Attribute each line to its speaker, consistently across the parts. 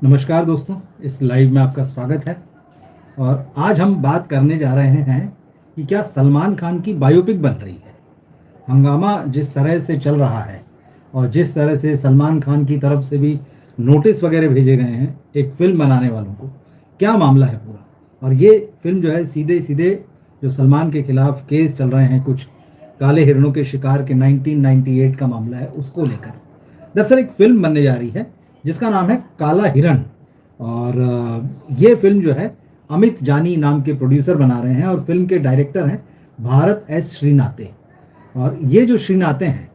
Speaker 1: नमस्कार दोस्तों, इस लाइव में आपका स्वागत है। और आज हम बात करने जा रहे हैं कि क्या सलमान खान की बायोपिक बन रही है। हंगामा जिस तरह से चल रहा है और जिस तरह से सलमान खान की तरफ से भी नोटिस वगैरह भेजे गए हैं एक फिल्म बनाने वालों को, क्या मामला है पूरा। और ये फिल्म जो है सीधे सीधे जो सलमान के खिलाफ केस चल रहे हैं, कुछ काले हिरणों के शिकार के 1998 का मामला है, उसको लेकर दरअसल एक फिल्म बनने जा रही है जिसका नाम है काला हिरण। और ये फिल्म जो है अमित जानी नाम के प्रोड्यूसर बना रहे हैं और फिल्म के डायरेक्टर हैं भारत एस श्रीनाथे। और ये जो श्रीनाथे हैं,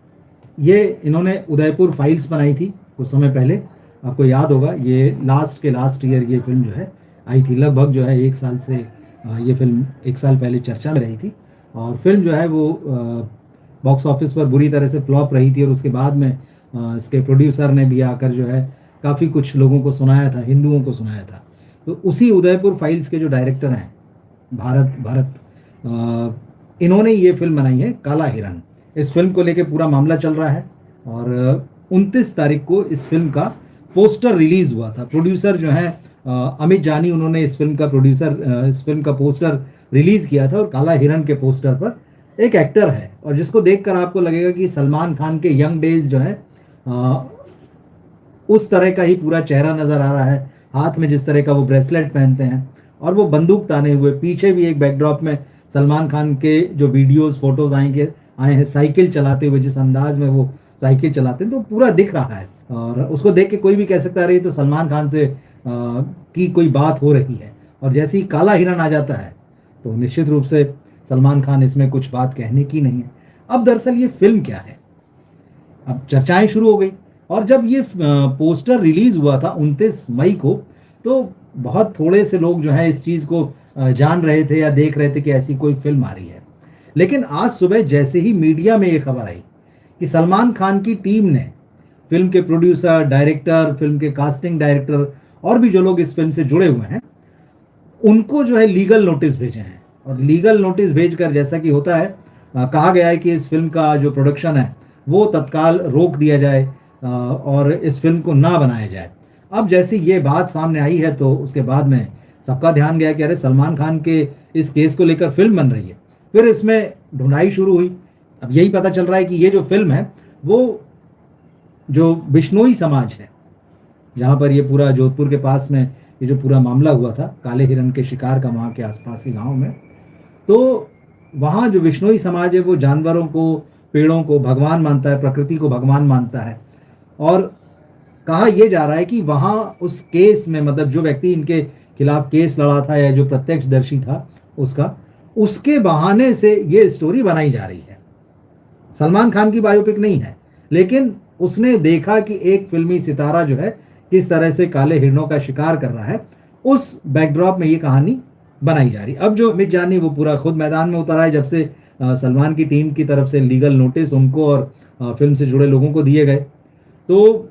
Speaker 1: ये इन्होंने उदयपुर फाइल्स बनाई थी कुछ समय पहले, आपको याद होगा। ये लास्ट के लास्ट ईयर ये फिल्म जो है आई थी, लगभग जो है एक साल से ये फिल्म एक साल पहले चर्चा में रही थी। और फिल्म जो है वो बॉक्स ऑफिस पर बुरी तरह से फ्लॉप रही थी और उसके बाद में इसके प्रोड्यूसर ने भी आकर जो है काफ़ी कुछ लोगों को सुनाया था, हिंदुओं को सुनाया था। तो उसी उदयपुर फाइल्स के जो डायरेक्टर हैं भारत इन्होंने ये फिल्म बनाई है काला हिरण। इस फिल्म को लेके पूरा मामला चल रहा है और 29 तारीख को इस फिल्म का पोस्टर रिलीज हुआ था। प्रोड्यूसर जो है अमित जानी, उन्होंने इस फिल्म का पोस्टर रिलीज किया था। और काला हिरण के पोस्टर पर एक एक्टर है और जिसको देखकर आपको लगेगा कि सलमान खान के यंग डेज जो है उस तरह का ही पूरा चेहरा नजर आ रहा है। हाथ में जिस तरह का वो ब्रेसलेट पहनते हैं और वो बंदूक ताने हुए, पीछे भी एक बैकड्रॉप में सलमान खान के जो वीडियोस फोटोज आए हैं साइकिल चलाते हुए, जिस अंदाज में वो साइकिल चलाते हैं तो पूरा दिख रहा है। और उसको देख के कोई भी कह सकता है तो सलमान खान से की कोई बात हो रही है। और जैसे ही काला हिरण आ जाता है तो निश्चित रूप से सलमान खान इसमें कुछ बात कहने की नहीं है। अब दरअसल ये फिल्म क्या है, अब चर्चाएं शुरू हो गई। और जब ये पोस्टर रिलीज हुआ था 29 मई को, तो बहुत थोड़े से लोग जो है इस चीज़ को जान रहे थे या देख रहे थे कि ऐसी कोई फिल्म आ रही है। लेकिन आज सुबह जैसे ही मीडिया में ये खबर आई कि सलमान खान की टीम ने, फिल्म के प्रोड्यूसर, डायरेक्टर, फिल्म के कास्टिंग डायरेक्टर और भी जो लोग इस फिल्म से जुड़े हुए हैं, उनको जो है लीगल नोटिस भेजे हैं। और लीगल नोटिस भेजकर, जैसा कि होता है, कहा गया है कि इस फिल्म का जो प्रोडक्शन है वो तत्काल रोक दिया जाए और इस फिल्म को ना बनाया जाए। अब जैसे ये बात सामने आई है तो उसके बाद में सबका ध्यान गया कि अरे सलमान खान के इस केस को लेकर फिल्म बन रही है। फिर इसमें ढूंढाई शुरू हुई। अब यही पता चल रहा है कि ये जो फिल्म है वो जो बिश्नोई समाज है, जहाँ पर ये पूरा जोधपुर के पास में ये जो पूरा मामला हुआ था काले हिरण के शिकार का, वहाँ के आसपास के गाँव में, तो वहाँ जो बिश्नोई समाज है वो जानवरों को, पेड़ों को भगवान मानता है, प्रकृति को भगवान मानता है। और कहा यह जा रहा है कि वहाँ उस केस में, मतलब जो व्यक्ति इनके खिलाफ केस लड़ा था या जो प्रत्यक्षदर्शी था उसके बहाने से ये स्टोरी बनाई जा रही है। सलमान खान की बायोपिक नहीं है, लेकिन उसने देखा कि एक फिल्मी सितारा जो है किस तरह से काले हिरणों का शिकार कर रहा है, उस बैकड्रॉप में ये कहानी बनाई जा रही। अब जो अमित जानी वो पूरा खुद मैदान में उतरा है जब से सलमान की टीम की तरफ से लीगल नोटिस उनको और फिल्म से जुड़े लोगों को दिए गए, तो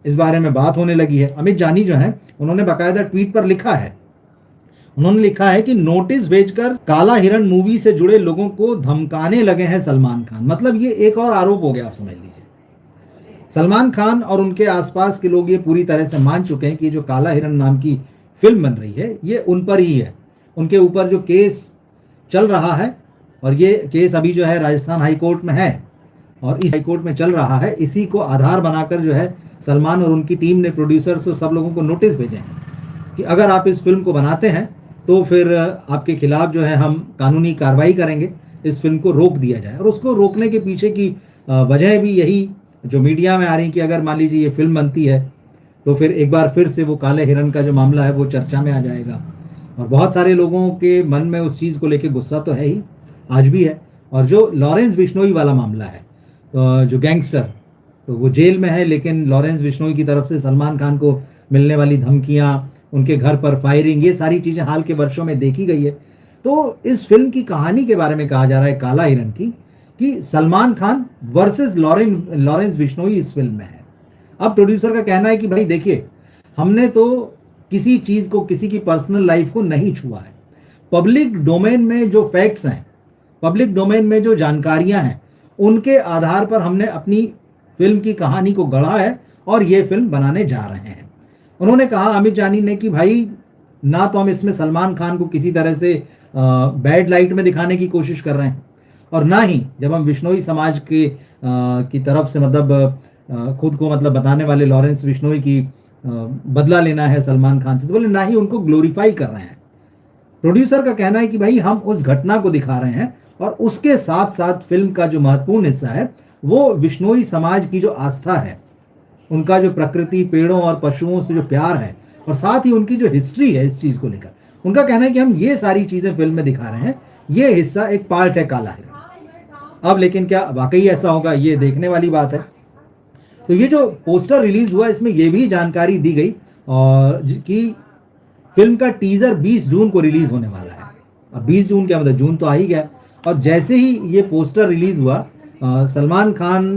Speaker 1: इस बारे में बात होने लगी है। अमित जानी जो है उन्होंने बाकायदा ट्वीट पर लिखा है, उन्होंने लिखा है कि नोटिस भेजकर काला हिरण मूवी से जुड़े लोगों को धमकाने लगे हैं सलमान खान। मतलब ये एक और आरोप हो गया, आप समझ लीजिए। सलमान खान और उनके आसपास के लोग ये पूरी तरह से मान चुके हैं कि जो काला हिरण नाम की फिल्म बन रही है ये उन पर ही है। उनके ऊपर जो केस चल रहा है, और ये केस अभी जो है राजस्थान हाई कोर्ट में है और इस हाई कोर्ट में चल रहा है, इसी को आधार बनाकर जो है सलमान और उनकी टीम ने प्रोड्यूसर्स और सब लोगों को नोटिस भेजे हैं कि अगर आप इस फिल्म को बनाते हैं तो फिर आपके खिलाफ जो है हम कानूनी कार्रवाई करेंगे, इस फिल्म को रोक दिया जाए। और उसको रोकने के पीछे की वजह भी यही जो मीडिया में आ रही कि अगर मान लीजिए ये फिल्म बनती है तो फिर एक बार फिर से वो काले हिरण का जो मामला है वो चर्चा में आ जाएगा। और बहुत सारे लोगों के मन में उस चीज़ को लेकर गुस्सा तो है ही, आज भी है। और जो लॉरेंस बिश्नोई वाला मामला है, जो गैंगस्टर, तो वो जेल में है, लेकिन लॉरेंस बिश्नोई की तरफ से सलमान खान को मिलने वाली धमकियाँ, उनके घर पर फायरिंग, ये सारी चीज़ें हाल के वर्षों में देखी गई है। तो इस फिल्म की कहानी के बारे में कहा जा रहा है काला हिरण की, कि सलमान खान वर्सेस लॉरेंस बिश्नोई इस फिल्म में है। अब प्रोड्यूसर का कहना है कि भाई देखिए, हमने तो किसी चीज़ को, किसी की पर्सनल लाइफ को नहीं छुआ है। पब्लिक डोमेन में जो फैक्ट्स हैं, पब्लिक डोमेन में जो जानकारियां हैं, उनके आधार पर हमने अपनी फिल्म की कहानी को गढ़ा है और ये फिल्म बनाने जा रहे हैं। उन्होंने कहा अमित जानी ने कि भाई ना तो हम इसमें सलमान खान को किसी तरह से बैड लाइट में दिखाने की कोशिश कर रहे हैं, और ना ही जब हम बिश्नोई समाज के की तरफ से मतलब खुद को मतलब बताने वाले लॉरेंस बिश्नोई की बदला लेना है सलमान खान से, तो बोले ना ही उनको ग्लोरीफाई कर रहे हैं। प्रोड्यूसर का कहना है कि भाई हम उस घटना को दिखा रहे हैं और उसके साथ साथ फिल्म का जो महत्वपूर्ण हिस्सा है वो बिश्नोई समाज की जो आस्था है, उनका जो प्रकृति, पेड़ों और पशुओं से जो प्यार है, और साथ ही उनकी जो हिस्ट्री है इस चीज को लेकर, उनका कहना है कि हम ये सारी चीजें फिल्म में दिखा रहे हैं, ये हिस्सा एक पार्ट है काला हिरण। अब लेकिन क्या वाकई ऐसा होगा, ये देखने वाली बात है। तो ये जो पोस्टर रिलीज हुआ इसमें ये भी जानकारी दी गई और कि फिल्म का टीजर 20 जून को रिलीज होने वाला है। अब 20 जून क्या मतलब, जून तो आ ही गया। और जैसे ही ये पोस्टर रिलीज हुआ सलमान खान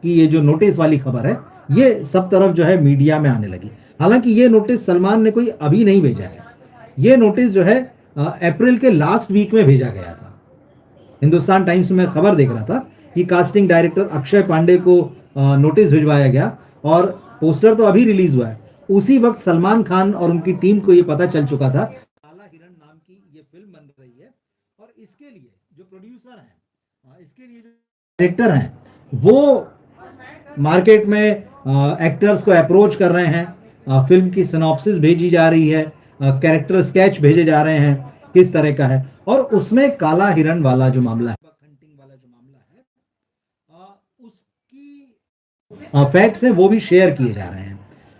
Speaker 1: की ये जो नोटिस वाली खबर है ये सब तरफ जो है मीडिया में आने लगी। हालांकि ये नोटिस सलमान ने कोई अभी नहीं भेजा है, ये नोटिस जो है अप्रैल के लास्ट वीक में भेजा गया था। हिंदुस्तान टाइम्स में खबर देख रहा था कि कास्टिंग डायरेक्टर अक्षय पांडे को नोटिस भिजवाया गया और पोस्टर तो अभी रिलीज हुआ है। उसी वक्त सलमान खान और उनकी टीम को ये पता चल चुका था काला हिरण नाम की ये फिल्म बन रही है, और इसके लिए जो प्रोड्यूसर हैं, इसके लिए जो डायरेक्टर हैं, वो मार्केट में एक्टर्स को अप्रोच कर रहे हैं, फिल्म की सिनॉप्सिस भेजी जा रही है, कैरेक्टर स्केच भेजे जा रहे हैं किस तरह का है, और उसमें काला हिरण वाला जो मामला है, हंटिंग वाला जो मामला है, उसकी फैक्ट्स हैं वो भी शेयर किए जा रहे हैं।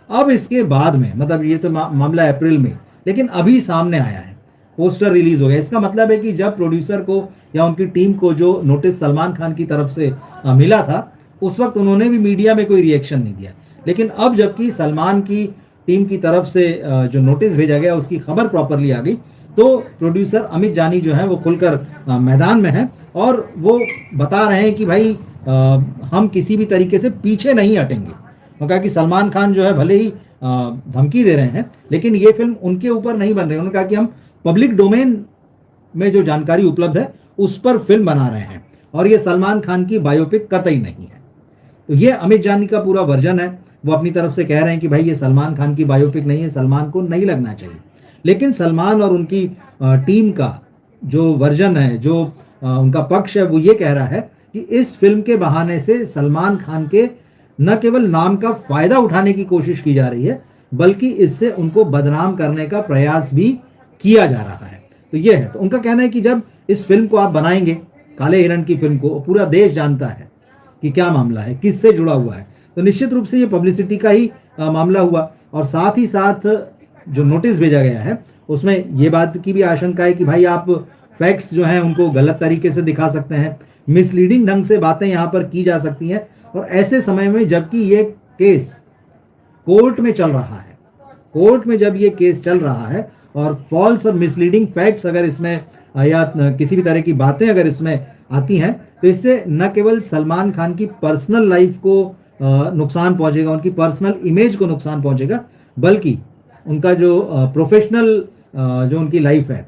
Speaker 1: अब इसके बाद में मतलब ये तो मामला अप्रैल में, लेकिन अभी सामने आया है, पोस्टर रिलीज हो गया। इसका मतलब है कि जब प्रोड्यूसर को या उनकी टीम को जो नोटिस सलमान खान की तरफ से मिला था उस वक्त उन्होंने भी मीडिया में कोई रिएक्शन नहीं दिया, लेकिन अब जबकि सलमान की टीम की तरफ से जो नोटिस भेजा गया उसकी खबर प्रॉपरली आ गई, तो प्रोड्यूसर अमित जानी जो है वो खुलकर मैदान में है और वो बता रहे हैं कि भाई हम किसी भी तरीके से पीछे नहीं हटेंगे। उन्होंने कहा कि सलमान खान जो है भले ही धमकी दे रहे हैं लेकिन ये फिल्म उनके ऊपर नहीं बन रही। उन्होंने कहा कि हम पब्लिक डोमेन में जो जानकारी उपलब्ध है उस पर फिल्म बना रहे हैं और ये सलमान खान की बायोपिक कतई नहीं है। तो ये अमित जानी का पूरा वर्जन है। वो अपनी तरफ से कह रहे हैं कि भाई ये सलमान खान की बायोपिक नहीं है, सलमान को नहीं लगना चाहिए। लेकिन सलमान और उनकी टीम का जो वर्जन है, जो उनका पक्ष है, वो ये कह रहा है कि इस फिल्म के बहाने से सलमान खान के न केवल नाम का फायदा उठाने की कोशिश की जा रही है बल्कि इससे उनको बदनाम करने का प्रयास भी किया जा रहा है। तो ये है, तो उनका कहना है कि जब इस फिल्म को आप बनाएंगे, काले हिरण की फिल्म को, पूरा देश जानता है कि क्या मामला है, किससे जुड़ा हुआ है, तो निश्चित रूप से ये पब्लिसिटी का ही मामला हुआ। और साथ ही साथ जो नोटिस भेजा गया है उसमें ये बात की भी आशंका है कि भाई आप फैक्ट्स जो हैं उनको गलत तरीके से दिखा सकते हैं, मिसलीडिंग ढंग से बातें यहाँ पर की जा सकती हैं। और ऐसे समय में जबकि ये केस कोर्ट में चल रहा है, कोर्ट में जब ये केस चल रहा है और फॉल्स और मिसलीडिंग फैक्ट्स अगर इसमें या किसी भी तरह की बातें अगर इसमें आती हैं तो इससे न केवल सलमान खान की पर्सनल लाइफ को नुकसान पहुंचेगा, उनकी पर्सनल इमेज को नुकसान पहुंचेगा, बल्कि उनका जो प्रोफेशनल जो उनकी लाइफ है,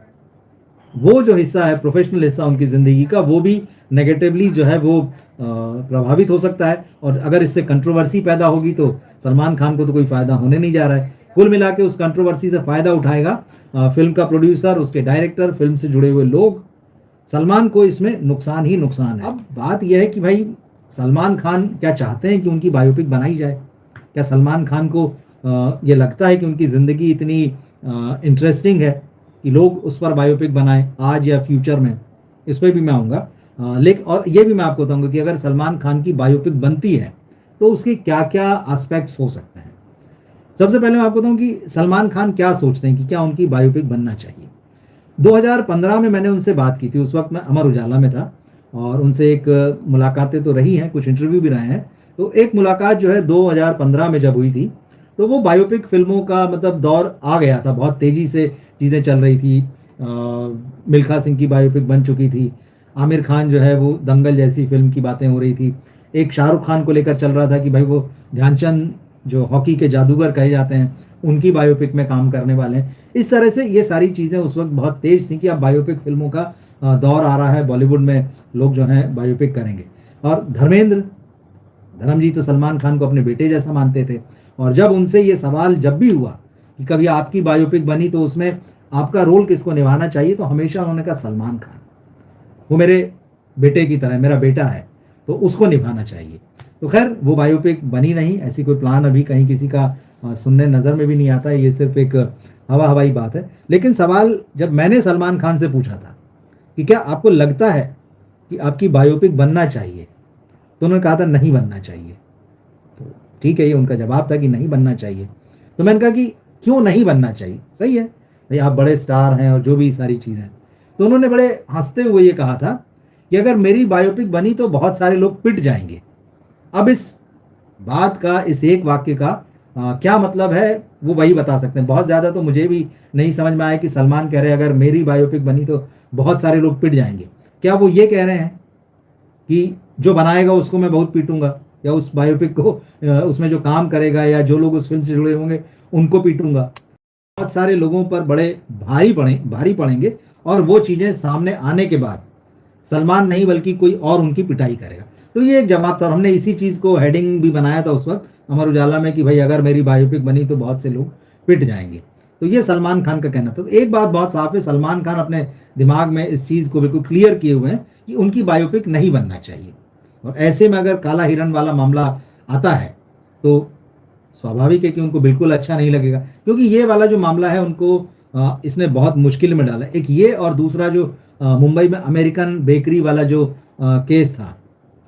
Speaker 1: वो जो हिस्सा है, प्रोफेशनल हिस्सा उनकी ज़िंदगी का, वो भी नेगेटिवली जो है वो प्रभावित हो सकता है। और अगर इससे कंट्रोवर्सी पैदा होगी तो सलमान खान को तो कोई फ़ायदा होने नहीं जा रहा है। कुल मिला के उस कंट्रोवर्सी से फ़ायदा उठाएगा फिल्म का प्रोड्यूसर, उसके डायरेक्टर, फिल्म से जुड़े हुए लोग। सलमान को इसमें नुकसान ही नुकसान है। अब बात यह है कि भाई सलमान खान क्या चाहते हैं कि उनकी बायोपिक बनाई जाए? क्या सलमान खान को ये लगता है कि उनकी ज़िंदगी इतनी इंटरेस्टिंग है कि लोग उस पर बायोपिक बनाएं आज या फ्यूचर में? इस पर भी मैं आऊँगा। लेकिन और ये भी मैं आपको बताऊँगा कि अगर सलमान खान की बायोपिक बनती है तो उसके क्या क्या एस्पेक्ट्स हो सकते हैं। सबसे पहले मैं आपको बताऊँ कि सलमान खान क्या सोचते हैं कि क्या उनकी बायोपिक बनना चाहिए। 2015 में मैंने उनसे बात की थी, उस वक्त मैं अमर उजाला में था और उनसे एक मुलाकातें तो रही हैं, कुछ इंटरव्यू भी रहे हैं। तो एक मुलाकात जो है 2015 में जब हुई थी तो वो बायोपिक फिल्मों का मतलब दौर आ गया था, बहुत तेज़ी से चीज़ें चल रही थी। मिल्खा सिंह की बायोपिक बन चुकी थी, आमिर खान जो है वो दंगल जैसी फिल्म की बातें हो रही थी, एक शाहरुख खान को लेकर चल रहा था कि भाई वो ध्यानचंद जो हॉकी के जादूगर कहे जाते हैं उनकी बायोपिक में काम करने वाले हैं। इस तरह से ये सारी चीज़ें उस वक्त बहुत तेज थी कि अब बायोपिक फिल्मों का दौर आ रहा है, बॉलीवुड में लोग जो हैं बायोपिक करेंगे। और धर्म जी तो सलमान खान को अपने बेटे जैसा मानते थे और जब उनसे ये सवाल जब भी हुआ कि कभी आपकी बायोपिक बनी तो उसमें आपका रोल किसको निभाना चाहिए, तो हमेशा उन्होंने कहा सलमान खान, वो मेरे बेटे की तरह, मेरा बेटा है तो उसको निभाना चाहिए। तो खैर वो बायोपिक बनी नहीं, ऐसी कोई प्लान अभी कहीं किसी का सुनने नज़र में भी नहीं आता है, ये सिर्फ एक हवा हवाई बात है। लेकिन सवाल जब मैंने सलमान खान से पूछा था कि क्या आपको लगता है कि आपकी बायोपिक बनना चाहिए, तो उन्होंने कहा था नहीं बनना चाहिए। तो ठीक है, ये उनका जवाब था कि नहीं बनना चाहिए। तो मैंने कहा कि क्यों नहीं बनना चाहिए, सही है भाई आप बड़े स्टार हैं और जो भी सारी चीज़ें। तो उन्होंने बड़े हंसते हुए ये कहा था कि अगर मेरी बायोपिक बनी तो बहुत सारे लोग पिट जाएंगे। अब इस बात का, इस एक वाक्य का क्या मतलब है वो वही बता सकते हैं। बहुत ज़्यादा तो मुझे भी नहीं समझ में आया कि सलमान कह रहे हैं अगर मेरी बायोपिक बनी तो बहुत सारे लोग पिट जाएंगे। क्या वो ये कह रहे हैं कि जो बनाएगा उसको मैं बहुत पीटूंगा, या उस बायोपिक को उसमें जो काम करेगा या जो लोग उस फिल्म से जुड़े होंगे उनको पीटूंगा? बहुत सारे लोगों पर बड़े भारी पड़ेंगे और वो चीज़ें सामने आने के बाद सलमान नहीं बल्कि कोई और उनकी पिटाई करेगा। तो ये एक जवाब था और हमने इसी चीज़ को हेडिंग भी बनाया था उस वक्त अमर उजाला में कि भाई अगर मेरी बायोपिक बनी तो बहुत से लोग पिट जाएंगे। तो ये सलमान खान का कहना था। तो एक बात बहुत साफ है, सलमान खान अपने दिमाग में इस चीज़ को बिल्कुल क्लियर किए हुए हैं कि उनकी बायोपिक नहीं बनना चाहिए। और ऐसे में अगर काला हिरण वाला मामला आता है तो स्वाभाविक है कि उनको बिल्कुल अच्छा नहीं लगेगा, क्योंकि ये वाला जो मामला है उनको इसने बहुत मुश्किल में डाला। एक ये और दूसरा जो मुंबई में अमेरिकन बेकरी वाला जो केस था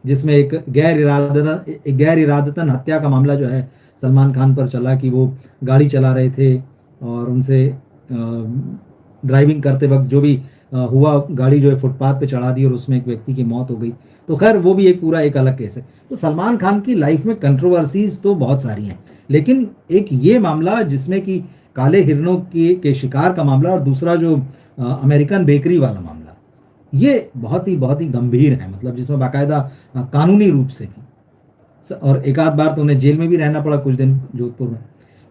Speaker 1: जिसमें एक गैर इरादतन हत्या का मामला जो है सलमान खान पर चला कि वो गाड़ी चला रहे थे और उनसे ड्राइविंग करते वक्त जो भी हुआ, गाड़ी जो है फुटपाथ पे चढ़ा दी और उसमें एक व्यक्ति की मौत हो गई। तो खैर वो भी एक पूरा एक अलग केस है। तो सलमान खान की लाइफ में कंट्रोवर्सीज तो बहुत सारी हैं, लेकिन एक ये मामला जिसमें कि काले हिरणों के शिकार का मामला और दूसरा जो अमेरिकन बेकरी वाला मामला, ये बहुत ही गंभीर है, मतलब जिसमें बाकायदा कानूनी रूप से भी, और एक आध बार तो उन्हें जेल में भी रहना पड़ा कुछ दिन जोधपुर में।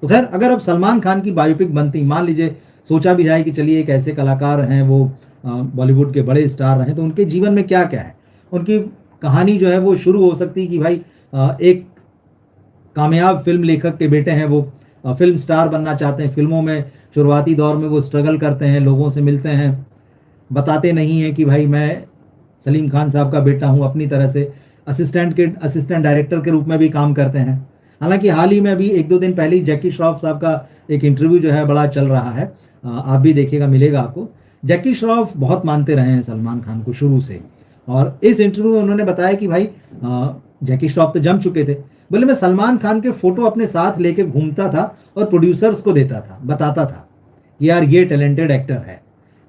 Speaker 1: तो खैर अगर अब सलमान खान की बायोपिक बनती, मान लीजिए सोचा भी जाए कि चलिए एक ऐसे कलाकार हैं वो बॉलीवुड के बड़े स्टार रहे, तो उनके जीवन में क्या क्या है, उनकी कहानी जो है वो शुरू हो सकती है कि भाई एक कामयाब फिल्म लेखक के बेटे हैं, वो फिल्म स्टार बनना चाहते हैं। फिल्मों में शुरुआती दौर में वो स्ट्रगल करते हैं, लोगों से मिलते हैं, बताते नहीं हैं कि भाई मैं सलीम खान साहब का बेटा हूँ, अपनी तरह से असिस्टेंट डायरेक्टर के रूप में भी काम करते हैं। हालांकि हाल ही में अभी एक दो दिन पहले ही जैकी श्रॉफ साहब का एक इंटरव्यू जो है बड़ा चल रहा है, आप भी देखिएगा, मिलेगा आपको। जैकी श्रॉफ बहुत मानते रहे हैं सलमान खान को शुरू से, और इस इंटरव्यू में उन्होंने बताया कि भाई जैकी श्रॉफ तो जम चुके थे, बोले मैं सलमान खान के फोटो अपने साथ लेके घूमता था और प्रोड्यूसर्स को देता था, बताता था कि यार ये टैलेंटेड एक्टर है,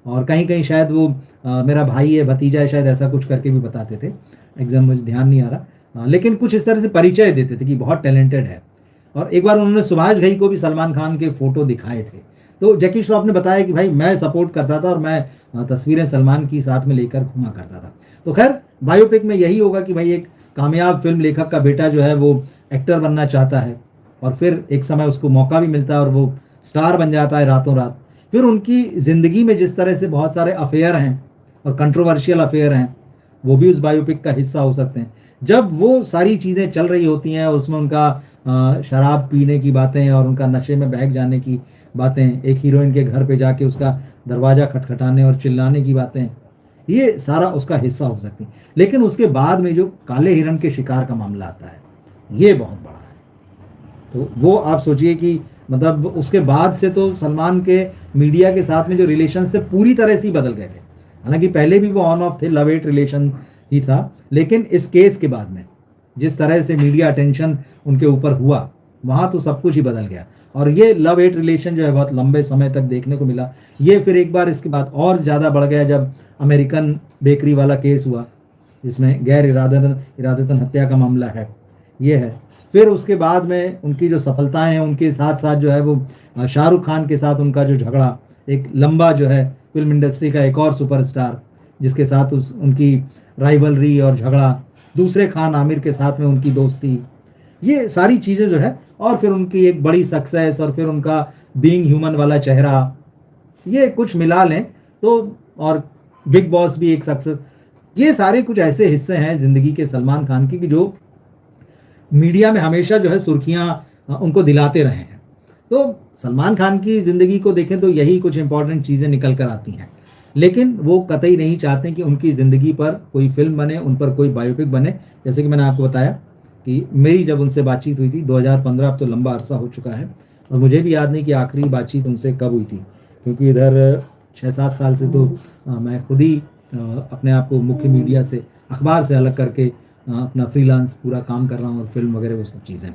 Speaker 1: और कहीं कहीं शायद वो मेरा भाई है, भतीजा है, शायद ऐसा कुछ करके भी बताते थे, एग्जाम मुझे ध्यान नहीं आ रहा, लेकिन कुछ इस तरह से परिचय देते थे कि बहुत टैलेंटेड है। और एक बार उन्होंने सुभाष घई को भी सलमान खान के फोटो दिखाए थे। तो जैकी श्रॉफ ने बताया कि भाई मैं सपोर्ट करता था और मैं तस्वीरें सलमान की साथ में लेकर घुमा करता था। तो खैर बायोपिक में यही होगा कि भाई एक कामयाब फिल्म लेखक का बेटा जो है वो एक्टर बनना चाहता है, और फिर एक समय उसको मौका भी मिलता है और वो स्टार बन जाता है रातों रात। फिर उनकी ज़िंदगी में जिस तरह से बहुत सारे अफेयर हैं और कंट्रोवर्शियल अफेयर हैं, वो भी उस बायोपिक का हिस्सा हो सकते हैं। जब वो सारी चीज़ें चल रही होती हैं, उसमें उनका शराब पीने की बातें और उनका नशे में बहक जाने की बातें, एक हीरोइन के घर पे जाके उसका दरवाज़ा खटखटाने और चिल्लाने की बातें, ये सारा उसका हिस्सा हो सकती है। लेकिन उसके बाद में जो काले हिरण के शिकार का मामला आता है, ये बहुत बड़ा है। तो वो आप सोचिए कि मतलब उसके बाद से तो सलमान के मीडिया के साथ में जो रिलेशंस थे पूरी तरह से ही बदल गए थे। हालांकि पहले भी वो ऑन ऑफ थे, लव हेट रिलेशन ही था, लेकिन इस केस के बाद में जिस तरह से मीडिया अटेंशन उनके ऊपर हुआ, वहाँ तो सब कुछ ही बदल गया। और ये लव हेट रिलेशन जो है बहुत लंबे समय तक देखने को मिला। ये फिर एक बार इसके बाद और ज़्यादा बढ़ गया जब अमेरिकन बेकरी वाला केस हुआ, जिसमें गैर इरादतन हत्या का मामला है, ये है। फिर उसके बाद में उनकी जो सफलताएं हैं, उनके साथ साथ जो है वो शाहरुख खान के साथ उनका जो झगड़ा, एक लंबा जो है फिल्म इंडस्ट्री का एक और सुपरस्टार जिसके साथ उनकी राइवलरी और झगड़ा, दूसरे खान आमिर के साथ में उनकी दोस्ती, ये सारी चीज़ें जो है, और फिर उनकी एक बड़ी सक्सेस, और फिर उनका बीइंग ह्यूमन वाला चेहरा, ये कुछ मिला लें तो, और बिग बॉस भी एक सक्सेस, ये सारे कुछ ऐसे हिस्से हैं ज़िंदगी के सलमान खान की कि जो मीडिया में हमेशा जो है सुर्खियाँ उनको दिलाते रहे हैं। तो सलमान खान की ज़िंदगी को देखें तो यही कुछ इंपॉर्टेंट चीज़ें निकल कर आती हैं, लेकिन वो कतई नहीं चाहते कि उनकी ज़िंदगी पर कोई फ़िल्म बने, उन पर कोई बायोपिक बने। जैसे कि मैंने आपको बताया कि मेरी जब उनसे बातचीत हुई थी 2015, अब तो लंबा अरसा हो चुका है और मुझे भी याद नहीं कि आखिरी बातचीत उनसे कब हुई थी, क्योंकि इधर 6-7 साल से तो मैं खुद ही अपने आप को मुख्य मीडिया से, अखबार से अलग करके अपना फ्रीलांस पूरा काम कर रहा हूँ और फिल्म वगैरह वो सब चीज़ें।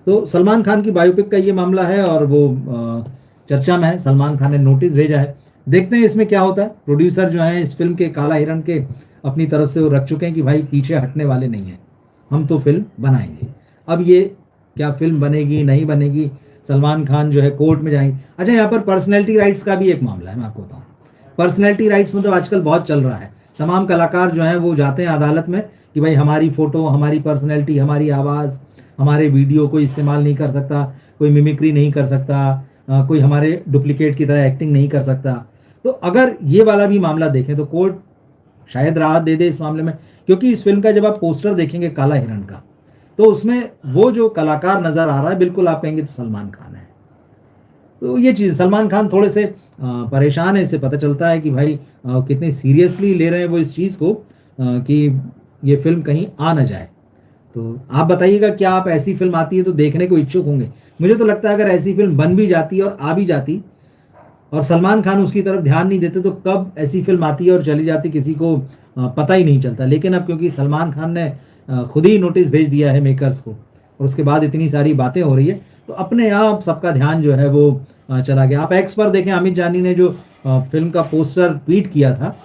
Speaker 1: तो सलमान खान की बायोपिक का ये मामला है और वो चर्चा में है। सलमान खान ने नोटिस भेजा है, देखते हैं इसमें क्या होता है। प्रोड्यूसर जो है इस फिल्म के, काला हिरण के, अपनी तरफ से वो रख चुके हैं कि भाई पीछे हटने वाले नहीं हैं, हम तो फिल्म बनाएंगे। अब ये क्या फिल्म बनेगी नहीं बनेगी, सलमान खान जो है कोर्ट में जाएंगे। अच्छा, यहाँ पर पर्सनैलिटी राइट्स का भी एक मामला है, मैं आपको बताऊँ। पर्सनैलिटी राइट्स मतलब आजकल बहुत चल रहा है, तमाम कलाकार जो हैं वो जाते हैं अदालत में कि भाई हमारी फ़ोटो, हमारी पर्सनैलिटी, हमारी आवाज़, हमारे वीडियो कोई इस्तेमाल नहीं कर सकता, कोई मिमिक्री नहीं कर सकता, कोई हमारे डुप्लीकेट की तरह एक्टिंग नहीं कर सकता। तो अगर ये वाला भी मामला देखें तो कोर्ट शायद राहत दे दे इस मामले में, क्योंकि इस फिल्म का जब आप पोस्टर देखेंगे काला हिरण का, तो उसमें वो जो कलाकार नज़र आ रहा है बिल्कुल आप कहेंगे तो सलमान खान है। तो ये चीज़, सलमान खान थोड़े से परेशान है, इससे पता चलता है कि भाई कितने सीरियसली ले रहे हैं वो इस चीज़ को, कि ये फिल्म कहीं आ ना जाए। तो आप बताइएगा, क्या आप ऐसी फिल्म आती है तो देखने को इच्छुक होंगे? मुझे तो लगता है अगर ऐसी फिल्म बन भी जाती और आ भी जाती और सलमान खान उसकी तरफ ध्यान नहीं देते तो कब ऐसी फिल्म आती है और चली जाती किसी को पता ही नहीं चलता। लेकिन अब क्योंकि सलमान खान ने खुद ही नोटिस भेज दिया है मेकर्स को और उसके बाद इतनी सारी बातें हो रही है, तो अपने आप सबका ध्यान जो है वो चला गया। आप एक्स पर देखें, अमित जानी ने जो फिल्म का पोस्टर ट्वीट किया था,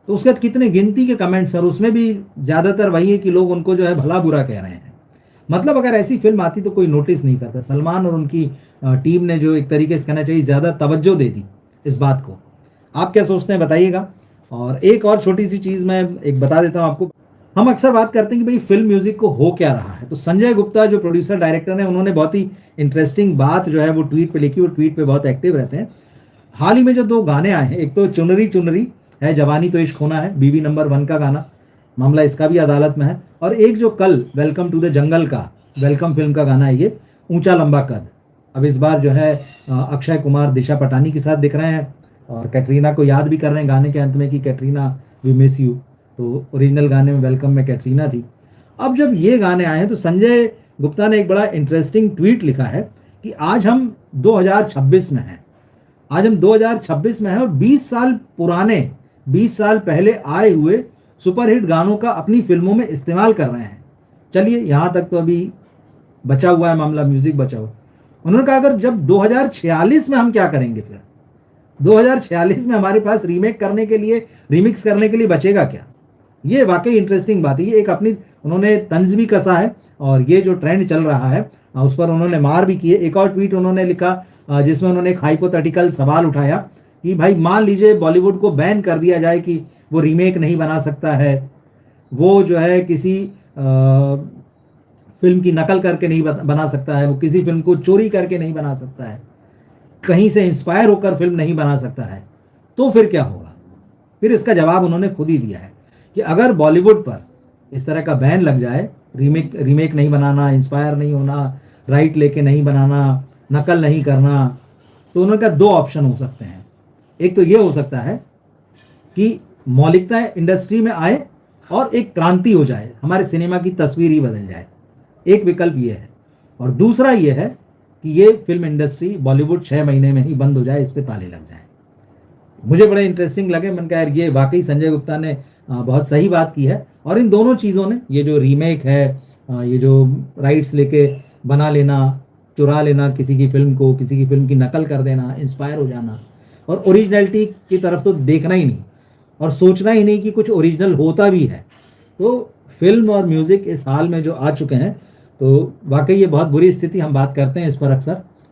Speaker 1: तो उसके बाद कितने गिनती के कमेंट्स और उसमें भी ज़्यादातर वही है कि लोग उनको जो है भला बुरा कह रहे हैं। मतलब अगर ऐसी फिल्म आती तो कोई नोटिस नहीं करता। सलमान और उनकी टीम ने जो एक तरीके से कहना चाहिए ज़्यादा तवज्जो दे दी इस बात को। आप क्या सोचते हैं बताइएगा। और एक और छोटी सी चीज़ मैं एक बता देता हूँ आपको। हम अक्सर बात करते हैं कि भाई फिल्म म्यूजिक को हो क्या रहा है, तो संजय गुप्ता जो प्रोड्यूसर डायरेक्टर हैं उन्होंने बहुत ही इंटरेस्टिंग बात जो है वो ट्वीट पे लिखी। वो ट्वीट पे बहुत एक्टिव रहते हैं। हाल ही में जो 2 गाने आए हैं, एक तो चुनरी चुनरी है, जवानी तो इश्क होना है, बीवी नंबर 1 का गाना, मामला इसका भी अदालत में है। और एक जो कल वेलकम टू द जंगल का, वेलकम फिल्म का गाना है ये, ऊंचा लंबा कद। अब इस बार जो है अक्षय कुमार दिशा पटानी के साथ दिख रहे हैं और कैटरीना को याद भी कर रहे हैं गाने के अंत में कि कैटरीना वी मिस यू। तो ओरिजिनल गाने में वेलकम में कैटरीना थी। अब जब ये गाने आए हैं तो संजय गुप्ता ने एक बड़ा इंटरेस्टिंग ट्वीट लिखा है कि आज हम 2026 में हैं, आज हम 2026 में हैं और 20 साल पुराने, 20 साल पहले आए हुए सुपरहिट गानों का अपनी फिल्मों में इस्तेमाल कर रहे हैं। चलिए यहाँ तक तो अभी बचा हुआ है मामला, म्यूजिक बचा हुआ। उन्होंने कहा अगर जब 2046 में हम क्या करेंगे, फिर 2046 में हमारे पास रीमेक करने के लिए, रिमिक्स करने के लिए बचेगा क्या। ये वाकई इंटरेस्टिंग बात है। ये एक अपनी उन्होंने तंज भी कसा है और ये जो ट्रेंड चल रहा है उस पर उन्होंने मार भी की है। एक और ट्वीट उन्होंने लिखा जिसमें उन्होंने एक हाइपोथेटिकल सवाल उठाया कि भाई मान लीजिए बॉलीवुड को बैन कर दिया जाए कि वो रीमेक नहीं बना सकता है, वो जो है किसी फिल्म की नकल करके नहीं बना सकता है, वो किसी फिल्म को चोरी करके नहीं बना सकता है, कहीं से इंस्पायर होकर फिल्म नहीं बना सकता है, तो फिर क्या होगा। फिर इसका जवाब उन्होंने खुद ही दिया है कि अगर बॉलीवुड पर इस तरह का बैन लग जाए, रीमेक नहीं बनाना, इंस्पायर नहीं होना, राइट लेके नहीं बनाना, नकल नहीं करना, तो उन्होंने कहा 2 ऑप्शन हो सकते हैं। एक तो ये हो सकता है कि मौलिकता इंडस्ट्री में आए और एक क्रांति हो जाए, हमारे सिनेमा की तस्वीर ही बदल जाए, एक विकल्प ये है। और दूसरा ये है कि ये फिल्म इंडस्ट्री बॉलीवुड 6 महीने में ही बंद हो जाए, इस पे ताले लग जाए। मुझे बड़े इंटरेस्टिंग लगे, मैंने कहा यार ये वाकई संजय गुप्ता ने बहुत सही बात की है। और इन दोनों चीज़ों ने, ये जो रीमेक है, ये जो राइट्स लेके बना लेना, चुरा लेना किसी की फिल्म को, किसी की फिल्म की नकल कर देना, इंस्पायर हो जाना, और ओरिजिनलिटी की तरफ तो देखना ही नहीं और सोचना ही नहीं कि कुछ ओरिजिनल होता भी है। तो फिल्म और म्यूज़िक इस हाल में जो आ चुके हैं, तो वाकई ये बहुत बुरी स्थिति, हम बात करते हैं इस पर अक्सर।